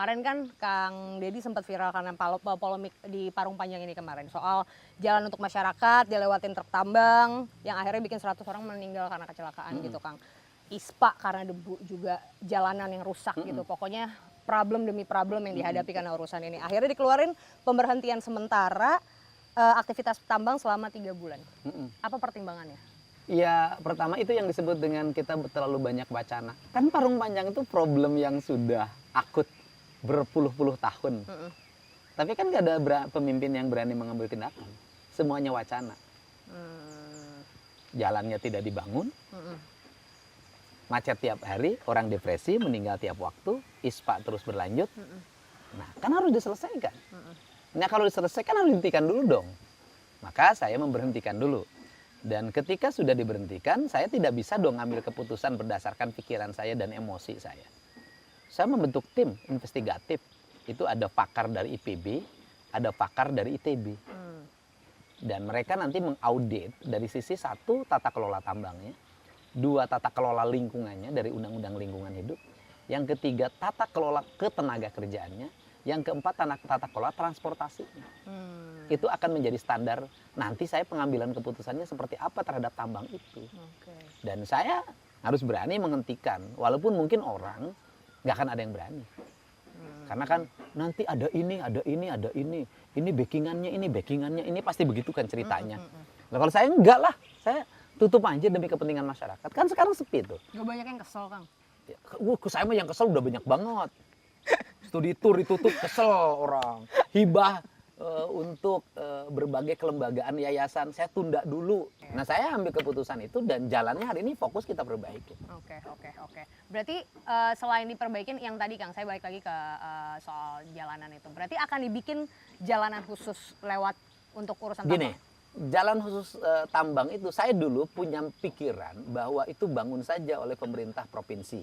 kemarin kan Kang Deddy sempat viral karena polemik di Parung Panjang ini kemarin soal jalan untuk masyarakat dilewatin truk tambang yang akhirnya bikin 100 orang meninggal karena kecelakaan gitu Kang. ISPA karena debu juga, jalanan yang rusak gitu. Pokoknya problem demi problem yang dihadapi karena urusan ini. Akhirnya dikeluarin pemberhentian sementara aktivitas tambang selama 3 bulan. Apa pertimbangannya? Ya, pertama itu yang disebut dengan kita terlalu banyak wacana. Kan Parung Panjang itu problem yang sudah akut berpuluh-puluh tahun. Tapi kan nggak ada pemimpin yang berani mengambil tindakan. Semuanya wacana. Jalannya tidak dibangun. Macet tiap hari, orang depresi, meninggal tiap waktu, ISPA terus berlanjut. Nah, kan harus diselesaikan. Nah, kalau diselesaikan harus dihentikan dulu dong. Maka saya memberhentikan dulu. Dan ketika sudah diberhentikan, saya tidak bisa dong ngambil keputusan berdasarkan pikiran saya dan emosi saya. Saya membentuk tim investigatif. Itu ada pakar dari IPB, ada pakar dari ITB. Dan mereka nanti mengaudit dari sisi satu tata kelola tambangnya, dua tata kelola lingkungannya dari Undang-Undang Lingkungan Hidup, yang ketiga tata kelola ketenaga kerjaannya, yang keempat tata kelola transportasinya. Itu akan menjadi standar nanti saya pengambilan keputusannya seperti apa terhadap tambang itu. Dan saya harus berani menghentikan, walaupun mungkin orang nggak akan ada yang berani. Karena kan nanti ada ini, ini backingannya, ini pasti begitu kan ceritanya. Nah, kalau saya enggak lah, saya tutup aja demi kepentingan masyarakat. Kan sekarang sepi tuh. Gak banyak yang kesel Kang? Ya, saya mah yang kesel udah banyak banget. Studi tour ditutup, kesel orang. Hibah untuk berbagai kelembagaan yayasan, saya tunda dulu. Nah, saya ambil keputusan itu dan jalannya hari ini fokus kita perbaiki. Oke. Berarti selain diperbaikin yang tadi Kang, saya balik lagi ke soal jalanan itu. Berarti akan dibikin jalanan khusus lewat untuk urusan tambang? Gini, jalan khusus tambang itu saya dulu punya pikiran bahwa itu bangun saja oleh pemerintah provinsi.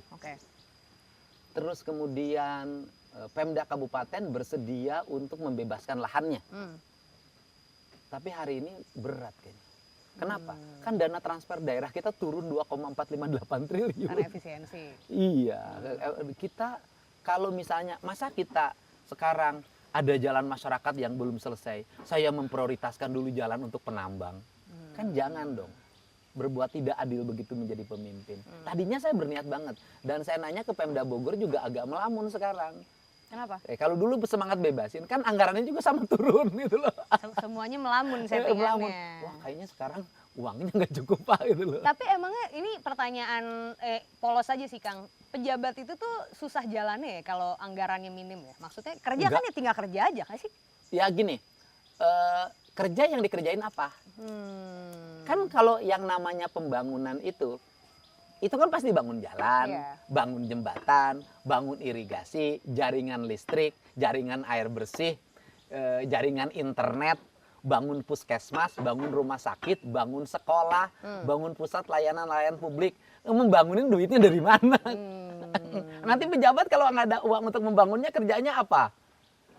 Terus kemudian Pemda Kabupaten bersedia untuk membebaskan lahannya. Tapi hari ini berat kayaknya. Kenapa? Kan dana transfer daerah kita turun 2,458 triliun. Karena efisiensi. Iya. Kita kalau misalnya, masa kita sekarang ada jalan masyarakat yang belum selesai, saya memprioritaskan dulu jalan untuk penambang. Kan jangan dong. Berbuat tidak adil begitu menjadi pemimpin. Tadinya saya berniat banget. Dan saya nanya ke Pemda Bogor juga agak melamun sekarang. Kenapa? Kalau dulu semangat bebasin, kan anggarannya juga sama turun gitu loh. Semuanya melamun settingannya. Wah, kayaknya sekarang uangnya nggak cukup Pak gitu loh. Tapi emangnya ini pertanyaan polos aja sih Kang. Pejabat itu tuh susah jalannya ya kalau anggarannya minim ya? Maksudnya kerja kan ya tinggal kerja aja kan sih? Ya gini, kerja yang dikerjain apa? Kan kalau yang namanya pembangunan itu kan pasti bangun jalan, bangun jembatan, bangun irigasi, jaringan listrik, jaringan air bersih, jaringan internet, bangun puskesmas, bangun rumah sakit, bangun sekolah, bangun pusat layanan publik. Membangunin duitnya dari mana? Nanti pejabat kalau nggak ada uang untuk membangunnya kerjanya apa?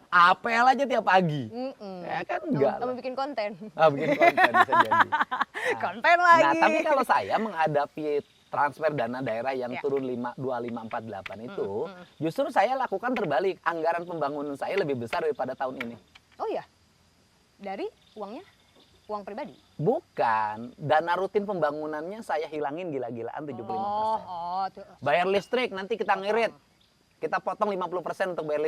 Apel aja tiap pagi. Ya kan enggak. Sama bikin konten. Bikin konten bisa jadi. Konten lagi. Nah, tapi kalau saya menghadapi transfer dana daerah yang turun 2548 itu, justru saya lakukan terbalik. Anggaran pembangunan saya lebih besar daripada tahun ini. Oh iya? Dari uangnya? Uang pribadi? Bukan. Dana rutin pembangunannya saya hilangin gila-gilaan 75%. Bayar listrik nanti kita ngirit. Kita potong 50% untuk bayar listrik.